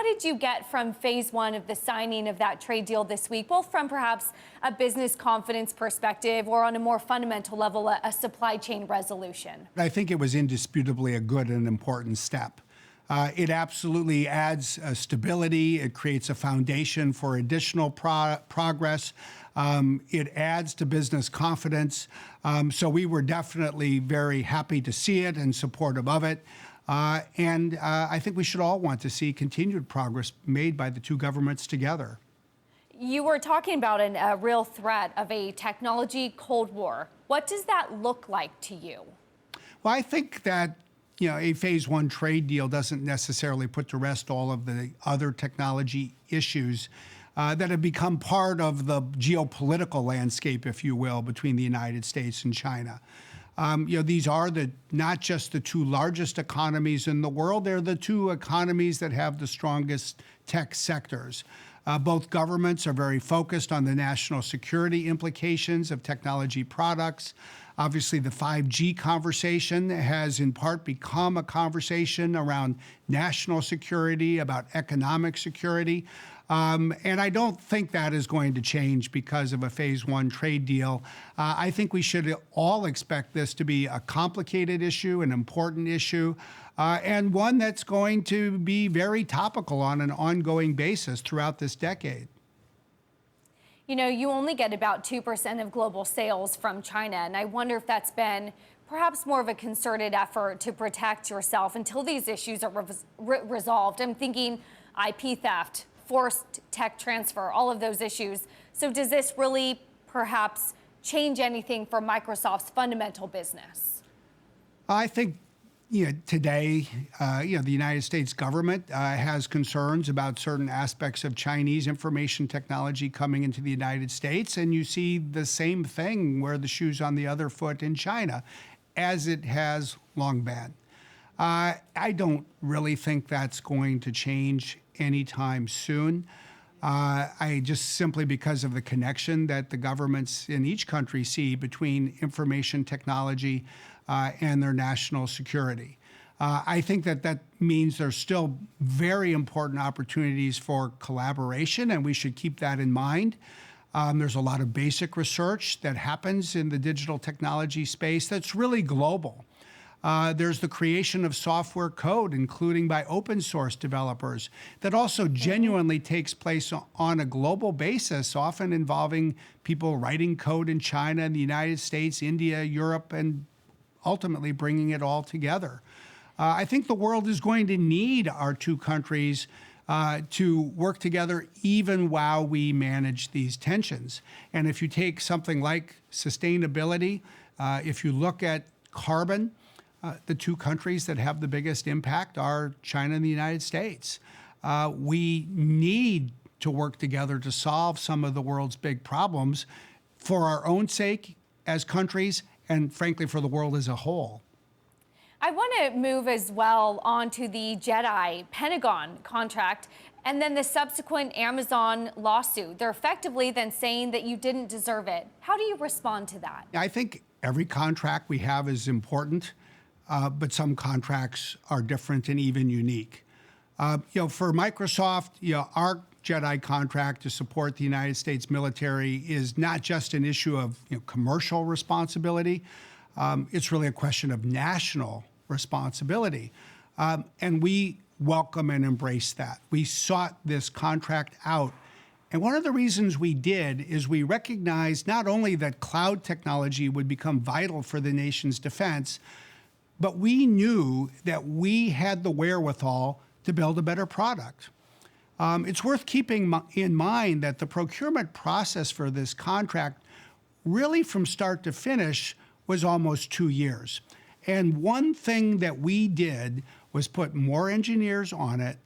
did you get from phase one of the signing of that trade deal this week, both from perhaps a business confidence perspective or on a more fundamental level, a supply chain resolution? I think it was indisputably a good and important step. It absolutely adds stability. It creates a foundation for additional progress. It adds to business confidence. So we were definitely very happy to see it and supportive of it. And I think we should all want to see continued progress made by the two governments together. You were talking about a real threat of a technology Cold War. What does that look like to you? Well, I think that a phase one trade deal doesn't necessarily put to rest all of the other technology issues that have become part of the geopolitical landscape, if you will, between the United States and China. These are not just the two largest economies in the world, they're the two economies that have the strongest tech sectors. Both governments are very focused on the national security implications of technology products. Obviously, the 5G conversation has in part become a conversation around national security, about economic security. And I don't think that is going to change because of a phase one trade deal. I think we should all expect this to be a complicated issue, an important issue, and one that's going to be very topical on an ongoing basis throughout this decade. You only get about 2% of global sales from China, and I wonder if that's been perhaps more of a concerted effort to protect yourself until these issues are resolved. I'm thinking IP theft, forced tech transfer, all of those issues. So does this really perhaps change anything for Microsoft's fundamental business? I think today, the United States government has concerns about certain aspects of Chinese information technology coming into the United States, and you see the same thing where the shoe's on the other foot in China, as it has long been. I don't really think that's going to change anytime soon. I just simply because of the connection that the governments in each country see between information technology and their national security. I think that means there's still very important opportunities for collaboration, and we should keep that in mind. There's a lot of basic research that happens in the digital technology space that's really global. There's the creation of software code, including by open source developers, that also genuinely takes place on a global basis, often involving people writing code in China, and the United States, India, Europe, and ultimately bringing it all together. I think the world is going to need our two countries to work together even while we manage these tensions. And if you take something like sustainability, if you look at carbon, the two countries that have the biggest impact are China and the United States. We need to work together to solve some of the world's big problems for our own sake as countries and, frankly, for the world as a whole. I want to move as well onto the JEDI Pentagon contract and then the subsequent Amazon lawsuit. They're effectively then saying that you didn't deserve it. How do you respond to that? I think every contract we have is important. But some contracts are different and even unique. For Microsoft, our JEDI contract to support the United States military is not just an issue of commercial responsibility. It's really a question of national responsibility. And we welcome and embrace that. We sought this contract out. And one of the reasons we did is we recognized not only that cloud technology would become vital for the nation's defense, but we knew that we had the wherewithal to build a better product. It's worth keeping in mind that the procurement process for this contract, really from start to finish, was almost 2 years. And one thing that we did was put more engineers on it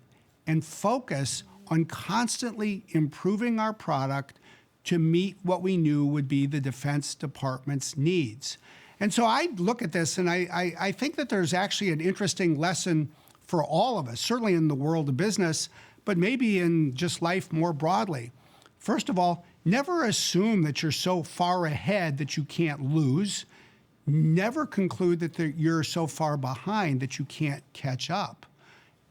and focus on constantly improving our product to meet what we knew would be the Defense Department's needs. And so I look at this and I think that there's actually an interesting lesson for all of us, certainly in the world of business, but maybe in just life more broadly. First of all, never assume that you're so far ahead that you can't lose. Never conclude that you're so far behind that you can't catch up.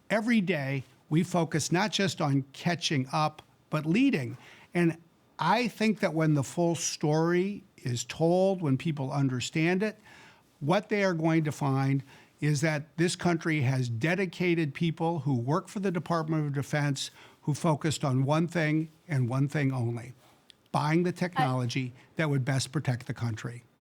Every day, We focus not just on catching up, but leading. And I think that when the full story is told, when people understand it, what they are going to find is that this country has dedicated people who work for the Department of Defense who focused on one thing and one thing only: buying the technology that would best protect the country.